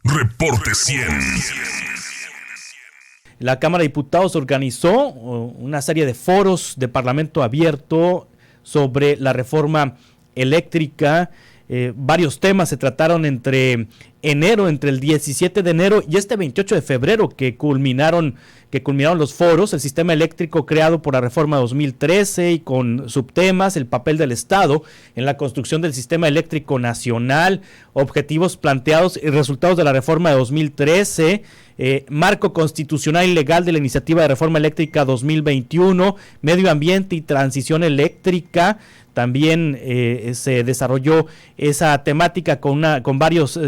Reporte 100. La Cámara de Diputados organizó una serie de foros de Parlamento abierto sobre la reforma eléctrica. Varios temas se trataron entre el 17 de enero y este 28 de febrero que culminaron los foros. El sistema eléctrico creado por la reforma 2013 y con subtemas, el papel del Estado en la construcción del sistema eléctrico nacional, objetivos planteados y resultados de la reforma de 2013, marco constitucional y legal de la iniciativa de reforma eléctrica 2021, medio ambiente y transición eléctrica. También se desarrolló esa temática con varios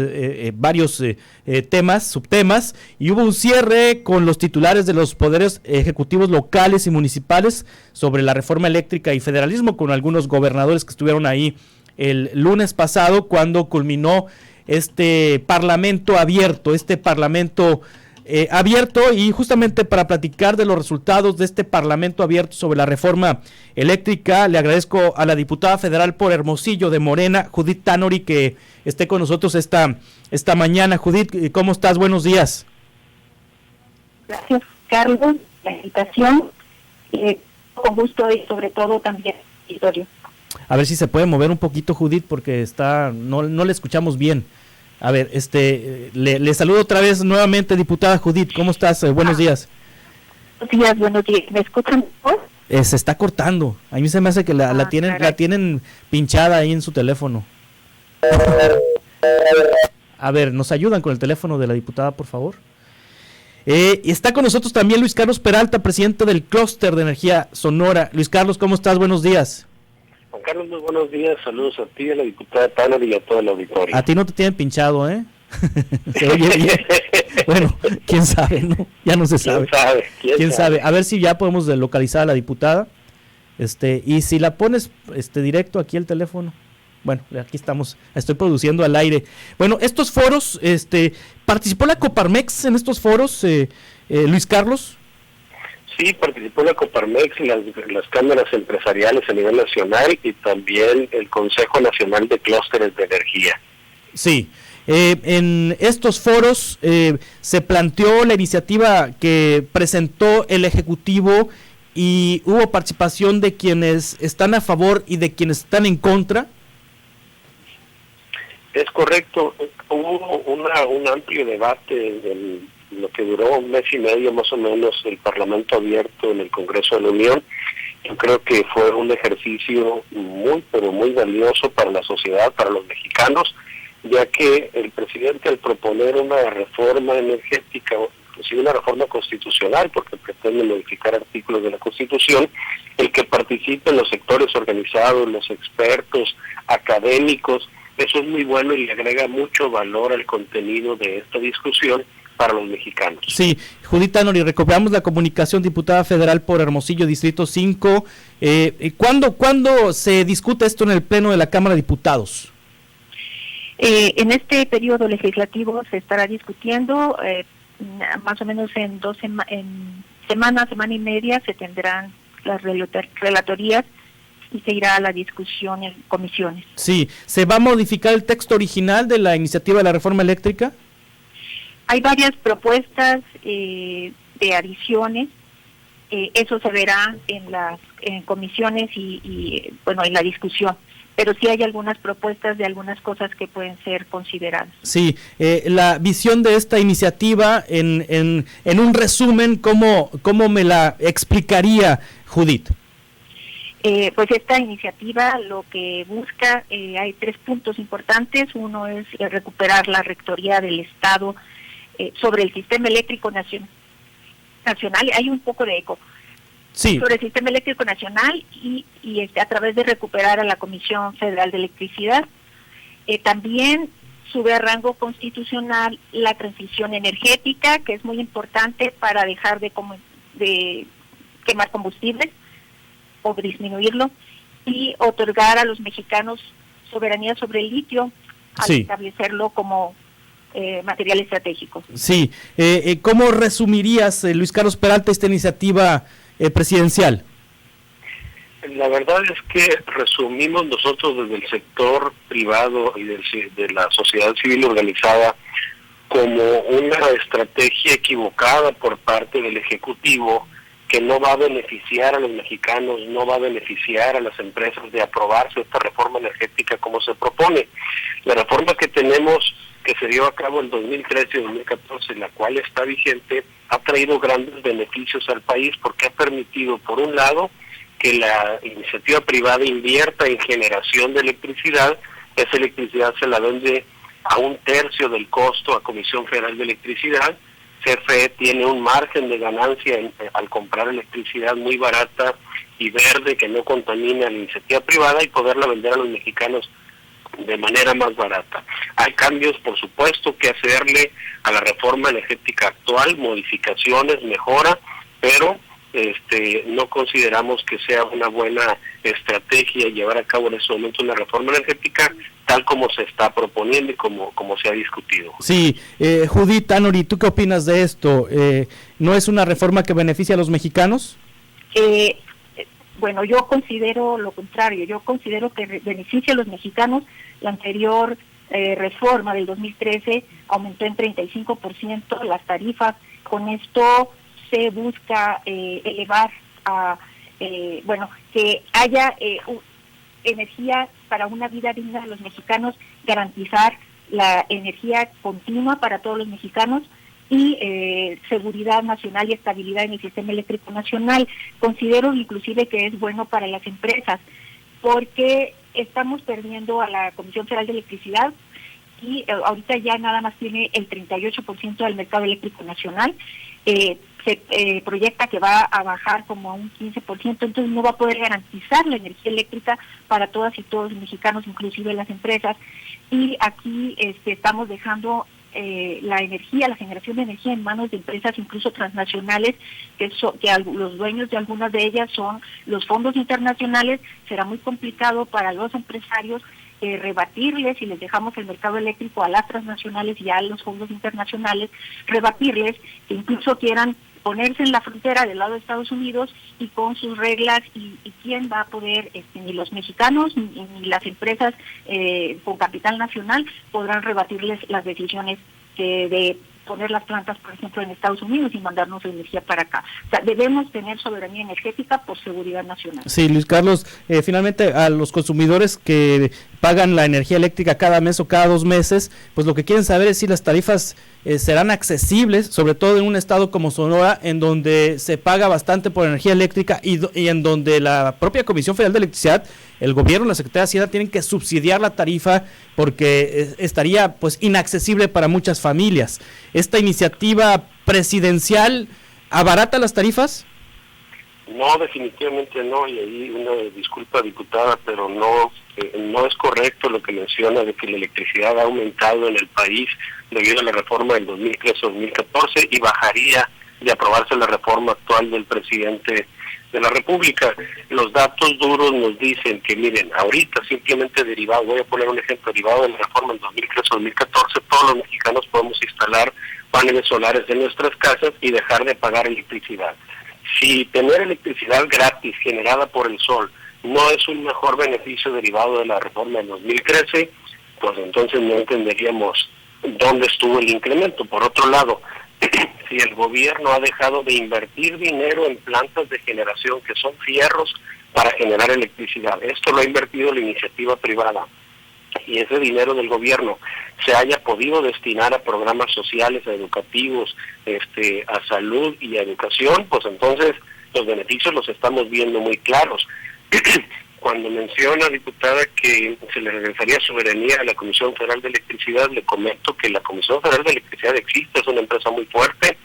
temas, subtemas, y hubo un cierre con los titulares de los poderes ejecutivos locales y municipales sobre la reforma eléctrica y federalismo, con algunos gobernadores que estuvieron ahí el lunes pasado cuando culminó este parlamento abierto, y justamente para platicar de los resultados de este parlamento abierto sobre la reforma eléctrica, le agradezco a la diputada federal por Hermosillo de Morena, Judith Tanori, que esté con nosotros esta mañana. Judith, ¿cómo estás? Buenos días. Gracias, Carlos, la invitación, con gusto y sobre todo también historia. A ver si se puede mover un poquito, Judith, porque no le escuchamos bien. A ver, le saludo otra vez nuevamente, diputada Judith, ¿cómo estás? Buenos días. Buenos días, ¿me escuchan mejor? Se está cortando, a mí se me hace que la tienen pinchada ahí en su teléfono. A ver, ¿nos ayudan con el teléfono de la diputada, por favor? Está con nosotros también Luis Carlos Peralta, presidente del Clúster de Energía Sonora. Luis Carlos, ¿cómo estás? Buenos días. Juan Carlos, muy buenos días, saludos a ti, a la diputada Tanner y a todo el auditorio. A ti no te tienen pinchado, ¿eh? Se oye bien. Bueno, quién sabe, ¿no? Ya no se sabe. ¿Quién sabe? A ver si ya podemos localizar a la diputada. Y si la pones directo aquí el teléfono. Bueno, aquí estamos, estoy produciendo al aire. Bueno, estos foros, ¿participó la Coparmex en estos foros, Luis Carlos? Sí, participó la Coparmex y las cámaras empresariales a nivel nacional y también el Consejo Nacional de Clústeres de Energía. Sí, en estos foros se planteó la iniciativa que presentó el Ejecutivo y hubo participación de quienes están a favor y de quienes están en contra. Es correcto, hubo un amplio debate lo que duró un mes y medio más o menos el Parlamento abierto en el Congreso de la Unión. Yo creo que fue un ejercicio muy, pero muy valioso para la sociedad, para los mexicanos, ya que el presidente al proponer una reforma energética, inclusive una reforma constitucional, porque pretende modificar artículos de la Constitución, el que participen los sectores organizados, los expertos, académicos, eso es muy bueno y le agrega mucho valor al contenido de esta discusión para los mexicanos. Sí, Judith Tanori, recuperamos la comunicación, diputada federal por Hermosillo, Distrito 5. ¿Cuándo se discute esto en el Pleno de la Cámara de Diputados? En este periodo legislativo se estará discutiendo, más o menos en semana y media se tendrán las relatorías y se irá a la discusión en comisiones. Sí, ¿se va a modificar el texto original de la iniciativa de la reforma eléctrica? Hay varias propuestas de adiciones, eso se verá en comisiones y en la discusión, pero sí hay algunas propuestas de algunas cosas que pueden ser consideradas. Sí, la visión de esta iniciativa, en un resumen, ¿cómo me la explicaría, Judith? Pues esta iniciativa lo que busca, hay 3 puntos importantes. Uno es recuperar la rectoría del Estado sobre el sistema eléctrico nacional. Hay un poco de eco. Sí. Sobre el sistema eléctrico nacional y a través de recuperar a la Comisión Federal de Electricidad. También sube a rango constitucional la transición energética, que es muy importante para dejar de quemar combustibles o disminuirlo, y otorgar a los mexicanos soberanía sobre el litio al establecerlo como material estratégico. Sí, ¿cómo resumirías, Luis Carlos Peralta, esta iniciativa presidencial? La verdad es que resumimos nosotros desde el sector privado y de la sociedad civil organizada como una estrategia equivocada por parte del Ejecutivo, que no va a beneficiar a los mexicanos, no va a beneficiar a las empresas de aprobarse esta reforma energética como se propone. La reforma que tenemos, que se dio a cabo en 2013 y 2014, la cual está vigente, ha traído grandes beneficios al país porque ha permitido, por un lado, que la iniciativa privada invierta en generación de electricidad. Esa electricidad se la vende a 1/3 del costo a Comisión Federal de Electricidad. CFE tiene un margen de ganancia al comprar electricidad muy barata y verde que no contamine a la iniciativa privada y poderla vender a los mexicanos de manera más barata. Hay cambios, por supuesto, que hacerle a la reforma energética actual, modificaciones, mejora, pero no consideramos que sea una buena estrategia llevar a cabo en este momento una reforma energética tal como se está proponiendo y como se ha discutido. Sí, Judith Tanuri, ¿tú qué opinas de esto? ¿No es una reforma que beneficia a los mexicanos? Bueno, yo considero lo contrario. Yo considero que beneficia a los mexicanos. La anterior reforma del 2013 aumentó en 35% las tarifas. Con esto se busca elevar a, que haya energía para una vida digna de los mexicanos, garantizar la energía continua para todos los mexicanos y seguridad nacional y estabilidad en el sistema eléctrico nacional. Considero inclusive que es bueno para las empresas, porque estamos perdiendo a la Comisión Federal de Electricidad y ahorita ya nada más tiene el 38% del mercado eléctrico nacional. Se proyecta que va a bajar como a un 15%, entonces no va a poder garantizar la energía eléctrica para todas y todos los mexicanos, inclusive las empresas. Y aquí estamos dejando la energía, la generación de energía en manos de empresas incluso transnacionales, que los dueños de algunas de ellas son los fondos internacionales. Será muy complicado para los empresarios rebatirles, si les dejamos el mercado eléctrico a las transnacionales y a los fondos internacionales, rebatirles que incluso quieran ponerse en la frontera del lado de Estados Unidos y con sus reglas, y quién va a poder, ni los mexicanos ni las empresas con capital nacional podrán rebatirles las decisiones de poner las plantas, por ejemplo, en Estados Unidos y mandarnos energía para acá. O sea, debemos tener soberanía energética por seguridad nacional. Sí, Luis Carlos, finalmente a los consumidores que pagan la energía eléctrica cada mes o cada 2 meses, pues lo que quieren saber es si las tarifas serán accesibles, sobre todo en un estado como Sonora, en donde se paga bastante por energía eléctrica y en donde la propia Comisión Federal de Electricidad, el gobierno, la Secretaría de Hacienda tienen que subsidiar la tarifa porque estaría pues inaccesible para muchas familias. ¿Esta iniciativa presidencial abarata las tarifas? No, definitivamente no, y ahí una disculpa, diputada, pero no es correcto lo que menciona de que la electricidad ha aumentado en el país debido a la reforma del 2013-2014 y bajaría de aprobarse la reforma actual del presidente de la República. Los datos duros nos dicen que, miren, ahorita simplemente derivado, voy a poner un ejemplo, derivado de la reforma del 2013-2014, todos los mexicanos podemos instalar paneles solares en nuestras casas y dejar de pagar electricidad. Si tener electricidad gratis generada por el sol no es un mejor beneficio derivado de la reforma del 2013, pues entonces no entenderíamos dónde estuvo el incremento. Por otro lado, si el gobierno ha dejado de invertir dinero en plantas de generación que son fierros para generar electricidad, esto lo ha invertido la iniciativa privada, y ese dinero del gobierno se haya podido destinar a programas sociales, a educativos, a salud y a educación, pues entonces los beneficios los estamos viendo muy claros. Cuando menciona, diputada, que se le regresaría soberanía a la Comisión Federal de Electricidad, le comento que la Comisión Federal de Electricidad existe, es una empresa muy fuerte,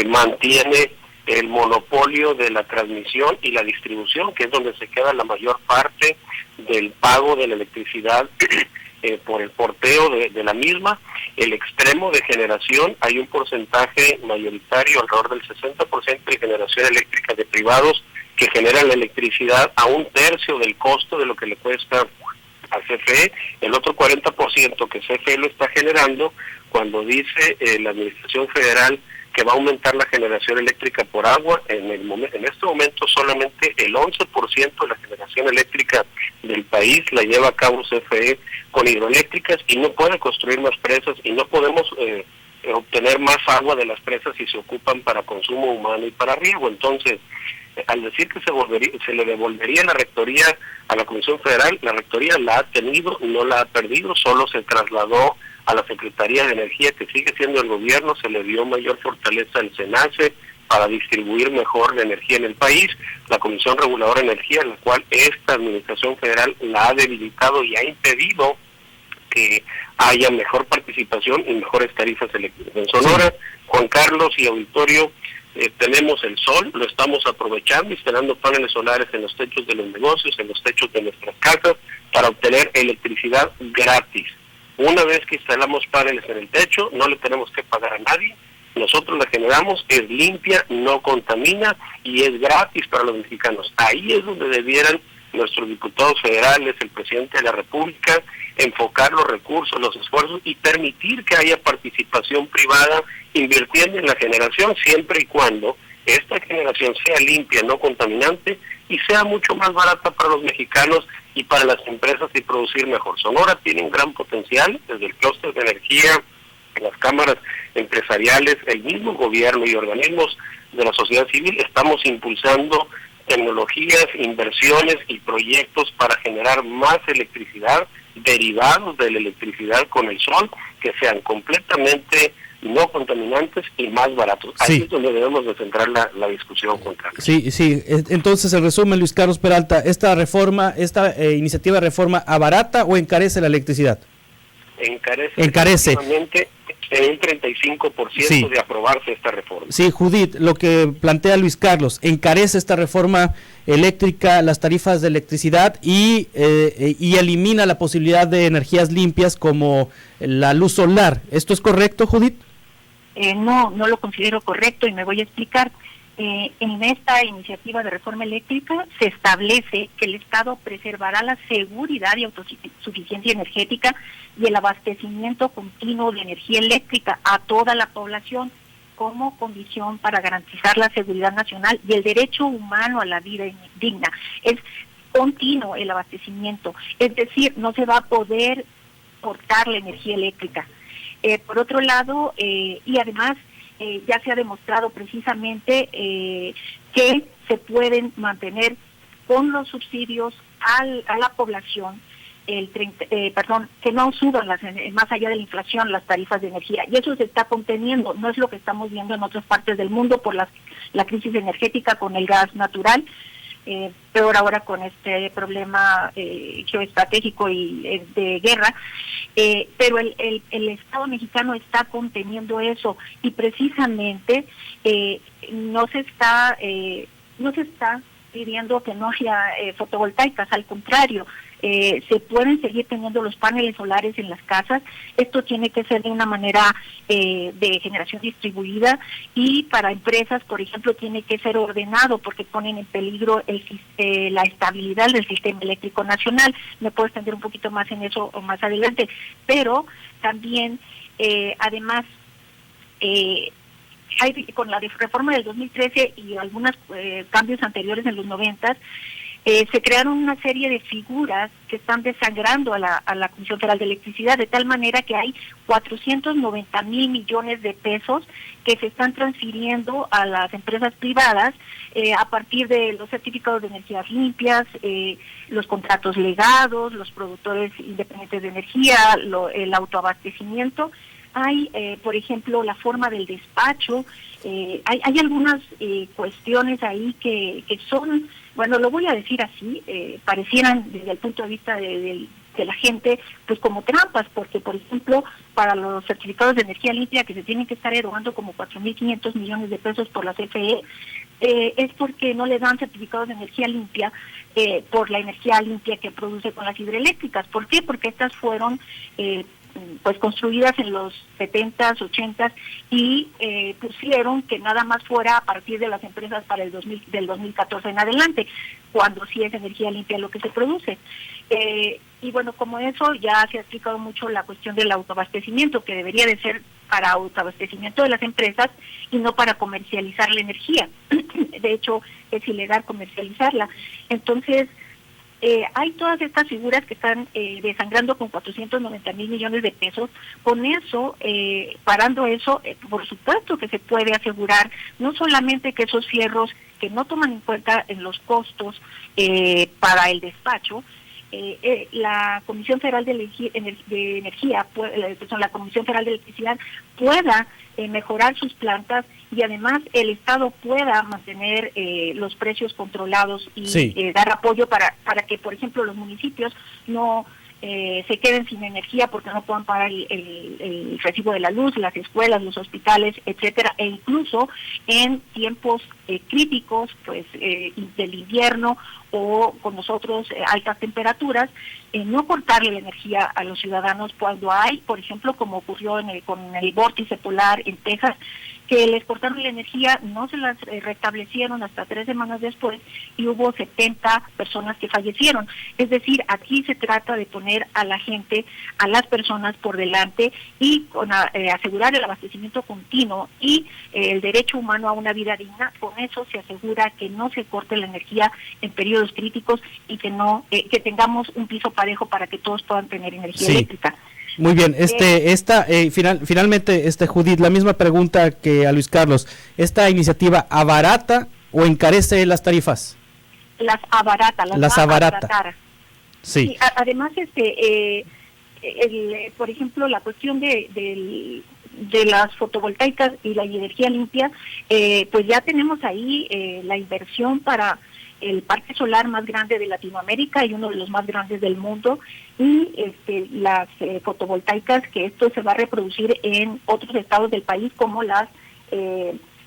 mantiene el monopolio de la transmisión y la distribución, que es donde se queda la mayor parte del pago de la electricidad por el porteo de la misma. El extremo de generación, hay un porcentaje mayoritario, alrededor del 60% de generación eléctrica de privados que generan la electricidad a 1/3 del costo de lo que le cuesta a CFE. El otro 40% que CFE lo está generando, cuando dice la Administración Federal que va a aumentar la generación eléctrica por agua, en este momento solamente el 11% de la generación eléctrica del país la lleva a cabo CFE con hidroeléctricas, y no puede construir más presas, y no podemos obtener más agua de las presas si se ocupan para consumo humano y para riego. Entonces, al decir que se le devolvería la rectoría a la Comisión Federal, la rectoría la ha tenido, no la ha perdido, solo se trasladó a la Secretaría de Energía, que sigue siendo el gobierno, se le dio mayor fortaleza al SENACE para distribuir mejor la energía en el país. La Comisión Reguladora de Energía, la cual esta administración federal la ha debilitado y ha impedido que haya mejor participación y mejores tarifas eléctricas. En Sonora, Juan Carlos y auditorio, tenemos el sol, lo estamos aprovechando, instalando paneles solares en los techos de los negocios, en los techos de nuestras casas, para obtener electricidad gratis. Una vez que instalamos paneles en el techo, no le tenemos que pagar a nadie, nosotros la generamos, es limpia, no contamina y es gratis para los mexicanos. Ahí es donde debieran nuestros diputados federales, el presidente de la República, enfocar los recursos, los esfuerzos y permitir que haya participación privada invirtiendo en la generación, siempre y cuando esta generación sea limpia, no contaminante y sea mucho más barata para los mexicanos y para las empresas y producir mejor. Sonora tiene un gran potencial desde el clúster de energía, las cámaras empresariales, el mismo gobierno y organismos de la sociedad civil. Estamos impulsando tecnologías, inversiones y proyectos para generar más electricidad, derivados de la electricidad con el sol, que sean completamente no contaminantes y más baratos. Ahí es donde debemos de centrar la discusión, Juan Carlos. Sí. Entonces, el resumen, Luis Carlos Peralta, esta iniciativa de reforma, ¿abarata o encarece la electricidad? Encarece. En un 35% de aprobarse esta reforma. Sí, Judith, lo que plantea Luis Carlos, encarece esta reforma eléctrica las tarifas de electricidad y elimina la posibilidad de energías limpias como la luz solar. ¿Esto es correcto, Judith? No lo considero correcto y me voy a explicar. En esta iniciativa de reforma eléctrica se establece que el Estado preservará la seguridad y autosuficiencia energética y el abastecimiento continuo de energía eléctrica a toda la población como condición para garantizar la seguridad nacional y el derecho humano a la vida digna. Es continuo el abastecimiento, es decir, no se va a poder cortar la energía eléctrica. Por otro lado, y además, ya se ha demostrado precisamente que se pueden mantener con los subsidios a la población, que no suban más allá de la inflación las tarifas de energía. Y eso se está conteniendo, no es lo que estamos viendo en otras partes del mundo por la crisis energética con el gas natural, peor ahora con este problema geoestratégico y de guerra, pero el Estado mexicano está conteniendo eso y precisamente no se está pidiendo que no haya fotovoltaicas, al contrario, se pueden seguir teniendo los paneles solares en las casas. Esto tiene que ser de una manera de generación distribuida y para empresas, por ejemplo, tiene que ser ordenado porque ponen en peligro la estabilidad del sistema eléctrico nacional. Me puedo extender un poquito más en eso o más adelante, pero también, además, con la reforma del 2013 y algunos cambios anteriores en los 90, se crearon una serie de figuras que están desangrando a la Comisión Federal de Electricidad, de tal manera que hay 490,000 millones de pesos que se están transfiriendo a las empresas privadas a partir de los certificados de energías limpias, los contratos legados, los productores independientes de energía, el autoabastecimiento. Hay, por ejemplo, la forma del despacho. Hay algunas cuestiones ahí que son, bueno, lo voy a decir así, parecieran desde el punto de vista de la gente, pues como trampas, porque, por ejemplo, para los certificados de energía limpia que se tienen que estar erogando como 4,500 millones de pesos por la CFE, es porque no le dan certificados de energía limpia por la energía limpia que produce con las hidroeléctricas. ¿Por qué? Porque estas fueron pues construidas en los 70s, 80s y pusieron que nada más fuera a partir de las empresas para del 2014 en adelante, cuando sí es energía limpia lo que se produce. Y bueno, como eso ya se ha explicado mucho la cuestión del autoabastecimiento, que debería de ser para autoabastecimiento de las empresas y no para comercializar la energía. De hecho, es ilegal comercializarla. Entonces, hay todas estas figuras que están desangrando con 490,000 millones de pesos. Con eso, parando eso, por supuesto que se puede asegurar no solamente que esos fierros que no toman en cuenta en los costos para el despacho, la Comisión Federal de Energía, la Comisión Federal de Electricidad pueda mejorar sus plantas y además el Estado pueda mantener los precios controlados y dar apoyo para que, por ejemplo, los municipios no se queden sin energía porque no puedan pagar el recibo de la luz, las escuelas, los hospitales, etcétera, e incluso en tiempos críticos, pues del invierno o con nosotros altas temperaturas, no cortarle la energía a los ciudadanos cuando hay, por ejemplo, como ocurrió con el vórtice polar en Texas, que les cortaron la energía, no se las restablecieron hasta 3 semanas después y hubo 70 personas que fallecieron. Es decir, aquí se trata de poner a la gente, a las personas por delante y asegurar el abastecimiento continuo y el derecho humano a una vida digna. Con eso se asegura que no se corte la energía en periodos críticos y que tengamos un piso parejo para que todos puedan tener energía eléctrica. Muy bien, finalmente, Judith, la misma pregunta que a Luis Carlos. ¿Esta iniciativa abarata o encarece las tarifas? Las abarata, las abarata. Sí. Además, por ejemplo, la cuestión de las fotovoltaicas y la energía limpia, pues ya tenemos ahí la inversión para el parque solar más grande de Latinoamérica y uno de los más grandes del mundo, y las fotovoltaicas, que esto se va a reproducir en otros estados del país, como las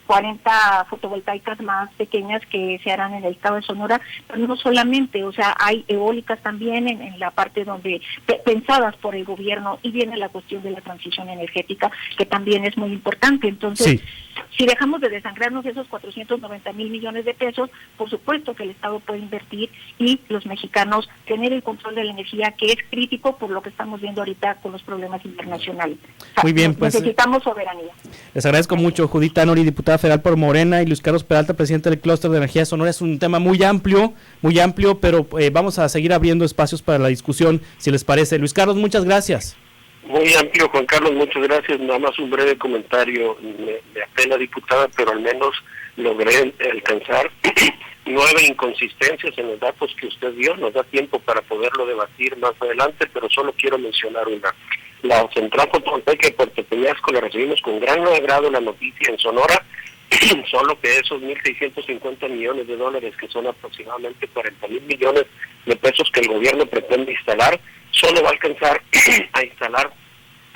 40 fotovoltaicas más pequeñas que se harán en el estado de Sonora, pero no solamente, o sea, hay eólicas también en la parte donde pensadas por el gobierno, y viene la cuestión de la transición energética, que también es muy importante. Entonces, si dejamos de desangrarnos esos 490,000 millones de pesos, por supuesto que el Estado puede invertir y los mexicanos tener el control de la energía, que es crítico por lo que estamos viendo ahorita con los problemas internacionales. O sea, muy bien, pues necesitamos soberanía. Les agradezco mucho, Judith Tanori, diputada federal por Morena, y Luis Carlos Peralta, presidente del Clúster de Energía de Sonora. Es un tema muy amplio, pero vamos a seguir abriendo espacios para la discusión, si les parece. Luis Carlos, muchas gracias. Muy amplio, Juan Carlos, muchas gracias. Nada más un breve comentario. Me apena, diputada, pero al menos logré alcanzar 9 inconsistencias en los datos que usted dio. Nos da tiempo para poderlo debatir más adelante, pero solo quiero mencionar una. La central fotovoltaica de Puerto Peñasco la recibimos con gran agrado la noticia en Sonora, solo que esos 1.650 millones de dólares, que son aproximadamente 40,000 millones de pesos que el gobierno pretende instalar, solo va a alcanzar a instalar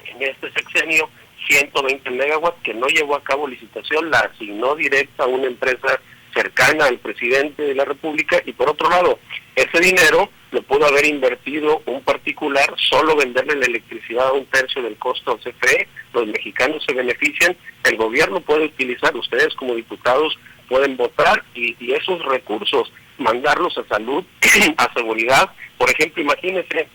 en este sexenio 120 megawatts, que no llevó a cabo licitación, la asignó directa a una empresa cercana al presidente de la República, y por otro lado, ese dinero lo pudo haber invertido un particular, solo venderle la electricidad a 1/3 del costo al CFE, los mexicanos se benefician, el gobierno puede utilizar, ustedes como diputados pueden votar y esos recursos mandarlos a salud, a seguridad. Por ejemplo, imagínense,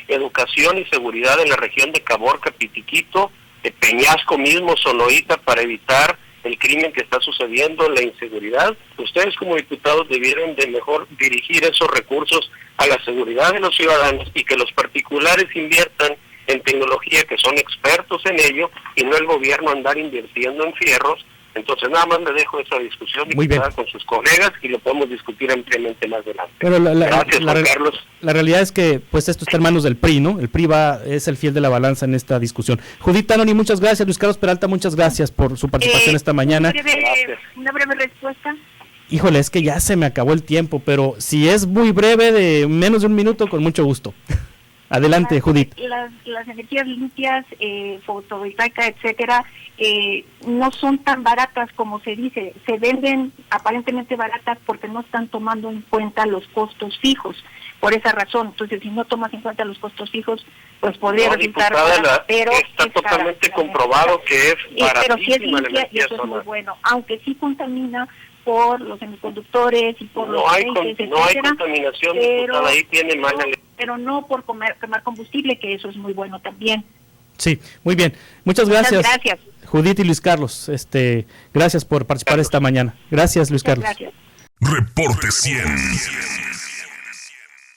educación y seguridad en la región de Caborca, Pitiquito, de Peñasco mismo, Sonoita, para evitar el crimen que está sucediendo, la inseguridad. Ustedes como diputados debieran de mejor dirigir esos recursos a la seguridad de los ciudadanos, y que los particulares inviertan en tecnología, que son expertos en ello, y no el gobierno andar invirtiendo en fierros. Entonces nada más le dejo esa discusión con sus colegas y lo podemos discutir ampliamente más adelante. Pero gracias, Juan Carlos. La realidad es que pues esto está en manos del PRI, ¿no? El PRI es el fiel de la balanza en esta discusión. Judith Tanori, muchas gracias. Luis Carlos Peralta, muchas gracias por su participación esta mañana. Una breve respuesta. Híjole, es que ya se me acabó el tiempo, pero si es muy breve, de menos de un minuto, con mucho gusto. Adelante, Judith. Las energías limpias, fotovoltaica, etcétera, no son tan baratas como se dice. Se venden aparentemente baratas porque no están tomando en cuenta los costos fijos. Por esa razón, entonces, si no tomas en cuenta los costos fijos, pues podría resultar barata, pero está totalmente comprobado que es baratísima. Pero si es limpia, y eso es muy bueno, aunque sí contamina por los semiconductores y por los aceites, no hay contaminación, pero ahí tiene mala. Pero no por quemar combustible, que eso es muy bueno también. Sí, muy bien. Muchas gracias. Gracias. Judith y Luis Carlos, gracias por participar esta mañana. Gracias, Luis Carlos. Gracias. Reporte 100.